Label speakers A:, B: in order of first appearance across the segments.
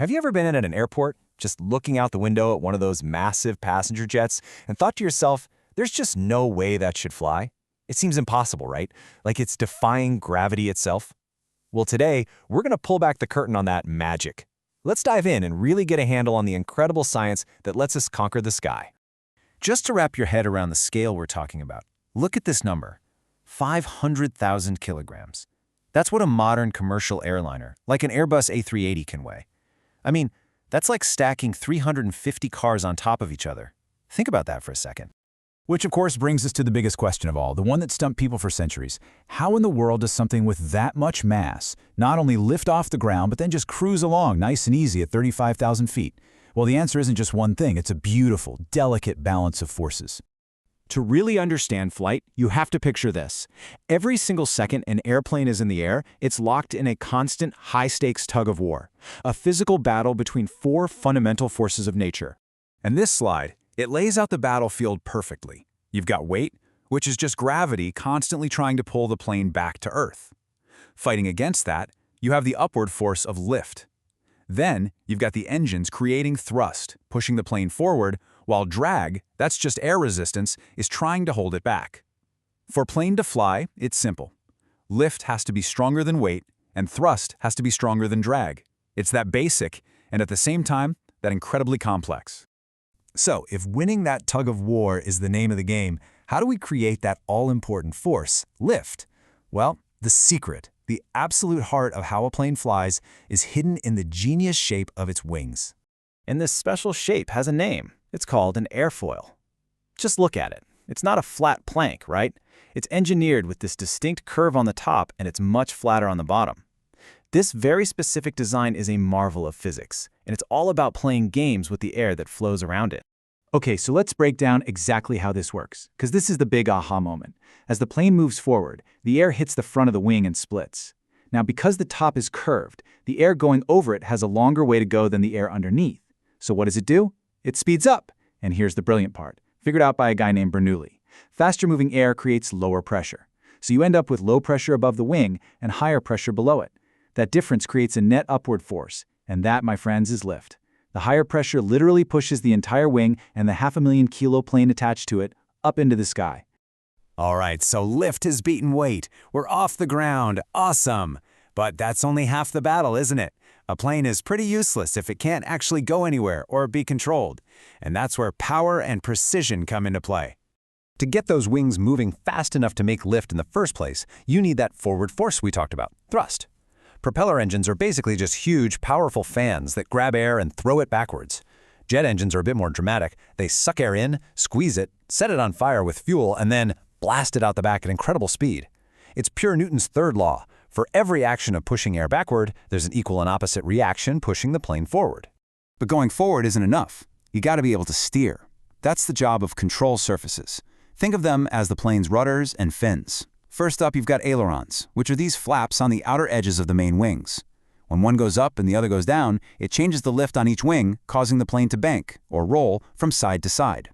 A: Have you ever been at an airport, just looking out the window at one of those massive passenger jets, and thought to yourself, there's just no way that should fly? It seems impossible, right? Like it's defying gravity itself. Well, today, we're going to pull back the curtain on that magic. Let's dive in and really get a handle on the incredible science that lets us conquer the sky. Just to wrap your head around the scale we're talking about, look at this number, 500,000 kilograms. That's what a modern commercial airliner, like an Airbus A380, can weigh. I mean, that's like stacking 350 cars on top of each other. Think about that for a second.
B: Which of course brings us to the biggest question of all, the one that stumped people for centuries. How in the world does something with that much mass not only lift off the ground, but then just cruise along nice and easy at 35,000 feet? Well, the answer isn't just one thing, it's a beautiful, delicate balance of forces.
C: To really understand flight, you have to picture this. Every single second an airplane is in the air, it's locked in a constant, high-stakes tug-of-war, a physical battle between four fundamental forces of nature.
B: And this slide, it lays out the battlefield perfectly. You've got weight, which is just gravity constantly trying to pull the plane back to Earth. Fighting against that, you have the upward force of lift. Then, you've got the engines creating thrust, pushing the plane forward, while drag, that's just air resistance, is trying to hold it back. For plane to fly, it's simple. Lift has to be stronger than weight, and thrust has to be stronger than drag. It's that basic, and at the same time, that incredibly complex. So, if winning that tug-of-war is the name of the game, how do we create that all-important force, lift? Well, the secret, the absolute heart of how a plane flies, is hidden in the genius shape of its wings.
C: And this special shape has a name. It's called an airfoil. Just look at it. It's not a flat plank, right? It's engineered with this distinct curve on the top, and it's much flatter on the bottom. This very specific design is a marvel of physics, and it's all about playing games with the air that flows around it. Okay, so let's break down exactly how this works, because this is the big aha moment. As the plane moves forward, the air hits the front of the wing and splits. Now, because the top is curved, the air going over it has a longer way to go than the air underneath. So what does it do? It speeds up. And here's the brilliant part, figured out by a guy named Bernoulli. Faster moving air creates lower pressure. So you end up with low pressure above the wing and higher pressure below it. That difference creates a net upward force, and that, my friends, is lift. The higher pressure literally pushes the entire wing and the 500,000 kilo plane attached to it up into the sky.
A: All right, so lift has beaten weight. We're off the ground. Awesome. But that's only half the battle, isn't it? A plane is pretty useless if it can't actually go anywhere or be controlled. And that's where power and precision come into play. To get those wings moving fast enough to make lift in the first place, you need that forward force we talked about, thrust. Propeller engines are basically just huge, powerful fans that grab air and throw it backwards. Jet engines are a bit more dramatic. They suck air in, squeeze it, set it on fire with fuel, and then blast it out the back at incredible speed. It's pure Newton's third law. For every action of pushing air backward, there's an equal and opposite reaction pushing the plane forward. But going forward isn't enough. You got to be able to steer. That's the job of control surfaces. Think of them as the plane's rudders and fins. First up, you've got ailerons, which are these flaps on the outer edges of the main wings. When one goes up and the other goes down, it changes the lift on each wing, causing the plane to bank, or roll, from side to side.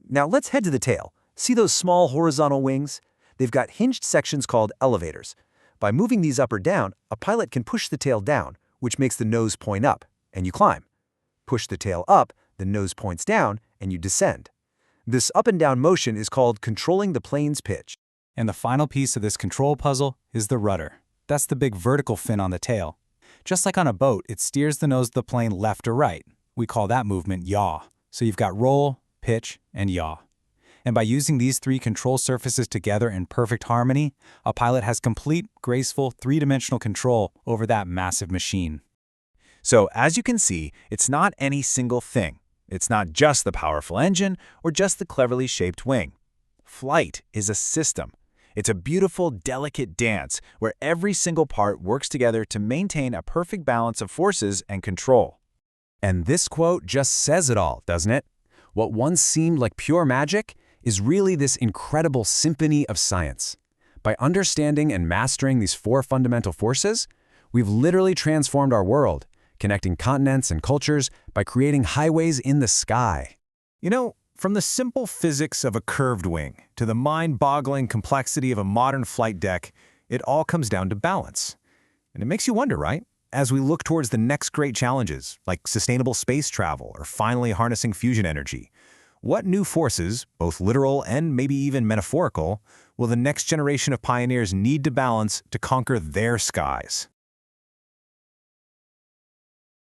D: Now let's head to the tail. See those small horizontal wings? They've got hinged sections called elevators. By moving these up or down, a pilot can push the tail down, which makes the nose point up, and you climb. Push the tail up, the nose points down, and you descend. This up and down motion is called controlling the plane's pitch.
E: And the final piece of this control puzzle is the rudder. That's the big vertical fin on the tail. Just like on a boat, it steers the nose of the plane left or right. We call that movement yaw. So you've got roll, pitch, and yaw. And by using these three control surfaces together in perfect harmony, a pilot has complete, graceful, three-dimensional control over that massive machine.
A: So, as you can see, it's not any single thing. It's not just the powerful engine or just the cleverly shaped wing. Flight is a system. It's a beautiful, delicate dance where every single part works together to maintain a perfect balance of forces and control. And this quote just says it all, doesn't it? What once seemed like pure magic is really this incredible symphony of science. By understanding and mastering these four fundamental forces, we've literally transformed our world, connecting continents and cultures by creating highways in the sky.
C: You know, from the simple physics of a curved wing to the mind-boggling complexity of a modern flight deck, it all comes down to balance. And it makes you wonder, right?
A: as we look towards the next great challenges, like sustainable space travel or finally harnessing fusion energy, what new forces, both literal and maybe even metaphorical, will the next generation of pioneers need to balance to conquer their skies?